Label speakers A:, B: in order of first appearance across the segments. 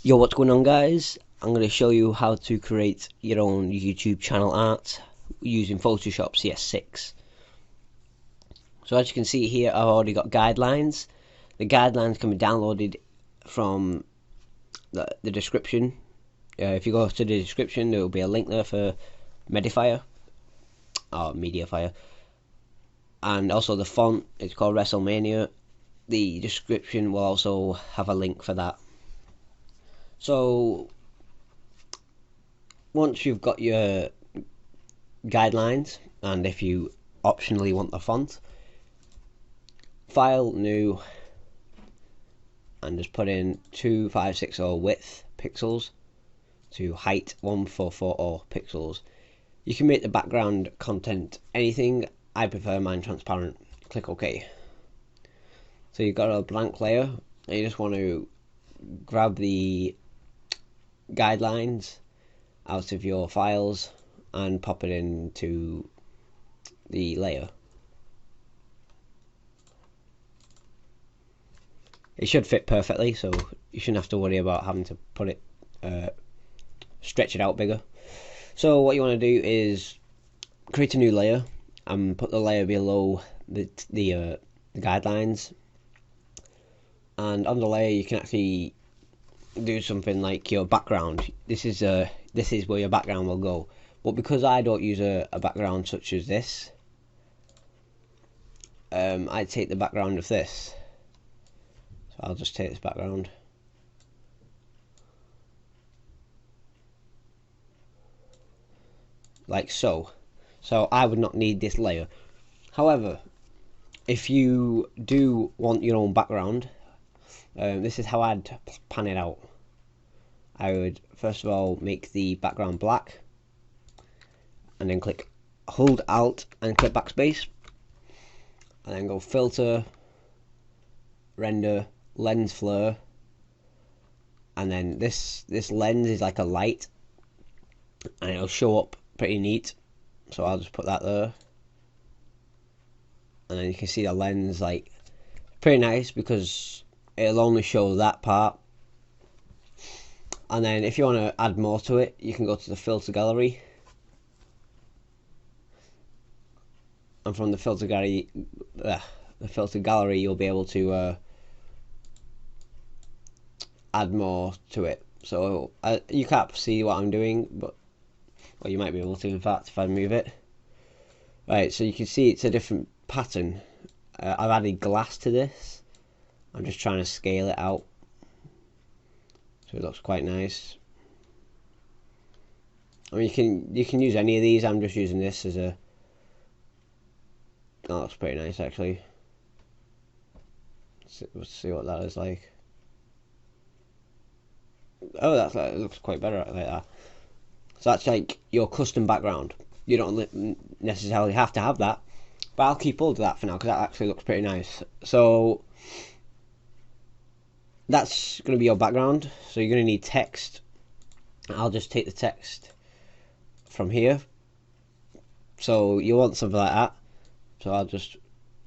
A: Yo, what's going on, guys? I'm going to show you how to create your own YouTube channel art using Photoshop CS6. So as you can see here, I've already got guidelines. The guidelines can be downloaded from the description. If you go to the description, there will be a link there for Medifier or Mediafire, and also the font. It's called Wrestlemania. The description will also have a link for that. So once you've got your guidelines, and if you optionally want the font, file, new, and just put in 2560 width pixels to height 1440 pixels. You can make the background content anything. I prefer mine transparent. Click OK. So you've got a blank layer, and you just want to grab the guidelines out of your files and pop it into the layer. It should fit perfectly, so you shouldn't have to worry about having to put it stretch it out bigger. So what you want to do is create a new layer and put the layer below the guidelines, and on the layer you can actually do something like your background. This is where your background will go, but because I don't use a background such as this, I take the background of this. So I'll just take this background, like so. So I would not need this layer. However, if you do want your own background, this is how I'd pan it out. I would first of all make the background black, and then hold Alt and click backspace, and then go filter, render, lens flare, and then this lens is like a light, and it'll show up pretty neat. So I'll just put that there, and then you can see the lens, like, pretty nice because it'll only show that part. And then if you want to add more to it, you can go to the filter gallery, and from the filter gallery you'll be able to add more to it. So you can't see what I'm doing, but well, you might be able to, in fact, if I move it. Right, so you can see it's a different pattern. I've added glass to this. I'm just trying to scale it out so it looks quite nice. I mean, you can use any of these. I'm just using this as a. Oh, that's pretty nice, actually. Let's see what that is like. Oh, it looks quite better like that. So that's like your custom background. You don't necessarily have to have that, but I'll keep hold of that for now because that actually looks pretty nice. So that's going to be your background. So you're going to need text. I'll just take the text from here. So you want something like that. So I'll just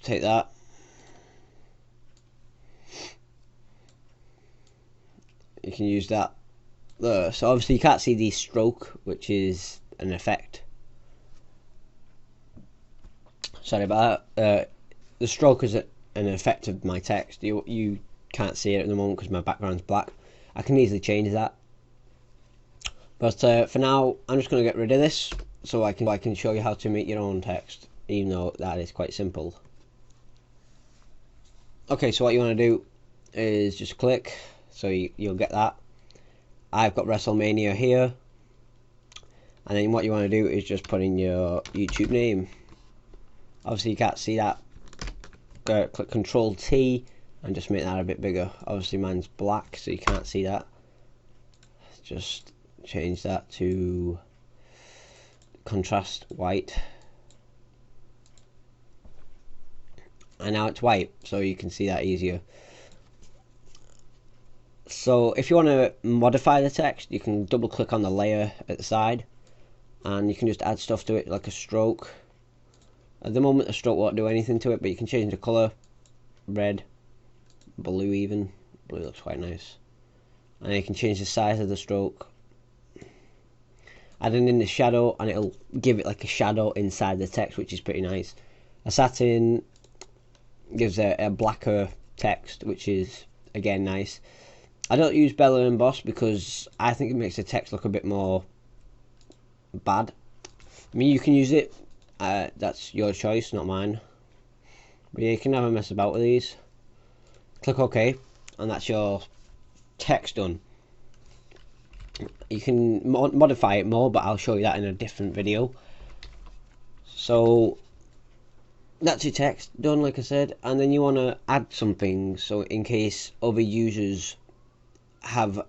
A: take that. You can use that there. So obviously you can't see the stroke, which is an effect. Sorry about that. The stroke is an effect of my text. You can't see it at the moment because my background's black. I can easily change that. But for now, I'm just going to get rid of this so I can show you how to make your own text, even though that is quite simple. Okay, so what you want to do is just click, so you'll get that. I've got Wrestlemania here, and then what you want to do is just put in your YouTube name. Obviously you can't see that. Click Control T and just make that a bit bigger. Obviously mine's black, so you can't see that. Just change that to contrast white, and now it's white, so you can see that easier. So if you want to modify the text, you can double click on the layer at the side, and you can just add stuff to it, like a stroke. At the moment the stroke won't do anything to it, but you can change the colour, red, blue even. Blue looks quite nice. and you can change the size of the stroke. Adding in the shadow, and it'll give it like a shadow inside the text, which is pretty nice. A satin gives a blacker text, which is again nice. I don't use Bevel and Emboss because I think it makes the text look a bit more bad. I mean, you can use it, that's your choice, not mine. But yeah, you can have a mess about with these. Click OK, and that's your text done. You can modify it more, but I'll show you that in a different video. So that's your text done, like I said, and then you want to add something, so in case other users have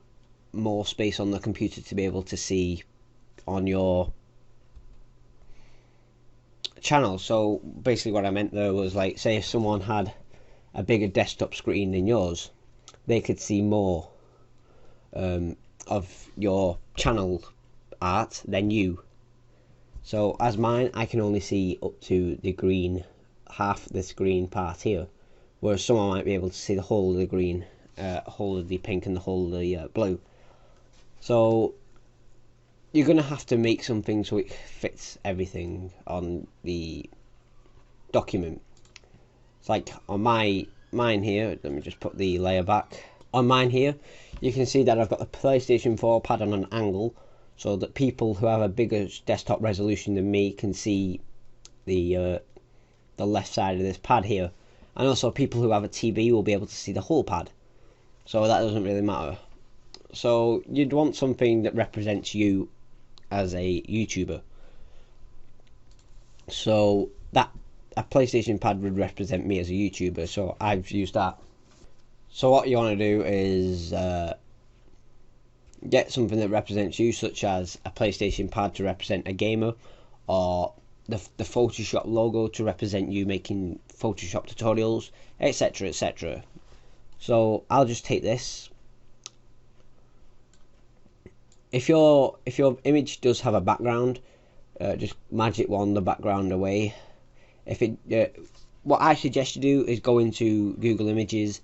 A: more space on the computer to be able to see on your channel. So basically what I meant there was, like, say if someone had a bigger desktop screen than yours, they could see more of your channel art than you. So as mine, I can only see up to the green, half this green part here, whereas someone might be able to see the whole of the green, whole of the pink and the whole of the blue. So you're gonna have to make something so it fits everything on the document. It's like on mine here, let me just put the layer back. On mine here, you can see that I've got the PlayStation 4 pad on an angle, so that people who have a bigger desktop resolution than me can see the left side of this pad here, and also people who have a TV will be able to see the whole pad. So that doesn't really matter. So you'd want something that represents you as a YouTuber. So that a PlayStation pad would represent me as a YouTuber, so I've used that. So what you want to do is get something that represents you, such as a PlayStation pad to represent a gamer, or the Photoshop logo to represent you making Photoshop tutorials, etc, etc. So I'll just take this. If your image does have a background, just magic wand the background away. If it, what I suggest you do is go into Google Images,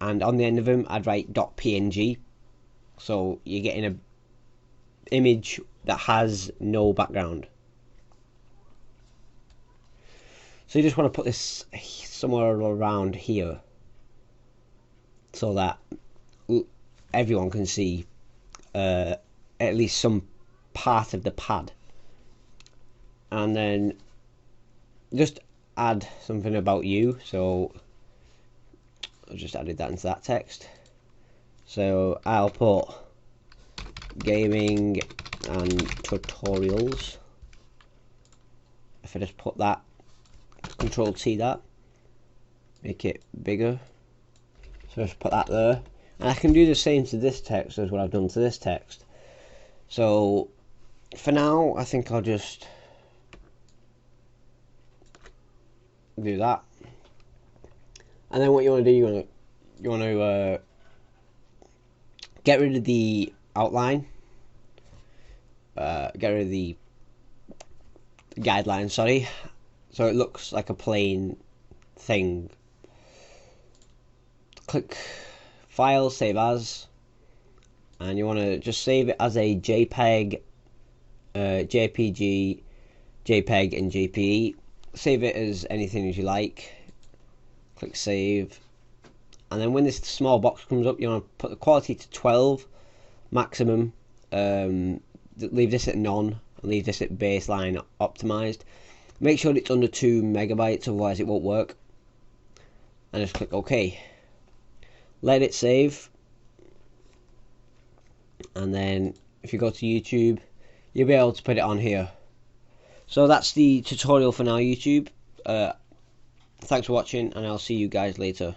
A: and on the end of them I'd write .png, so you're getting an image that has no background. So you just want to put this somewhere around here, so that everyone can see at least some part of the pad. And then just add something about you, so I just added that into that text. So I'll put gaming and tutorials. If I just put that, Control T that, make it bigger, so just put that there. And I can do the same to this text as what I've done to this text. So for now I think I'll just do that. And then what you want to do, you want to get rid of the outline, get rid of the guideline, sorry, so it looks like a plain thing. Click File, Save As, and you want to just save it as a JPEG, JPG, JPEG and JPE. Save it as anything as you like. Click Save, and then when this small box comes up, you want to put the quality to 12 maximum, leave this at none, and leave this at baseline optimized. Make sure it's under 2 megabytes, otherwise it won't work, and just click OK. Let it save, and then if you go to YouTube, you'll be able to put it on here. So that's the tutorial for now, YouTube. Thanks for watching, and I'll see you guys later.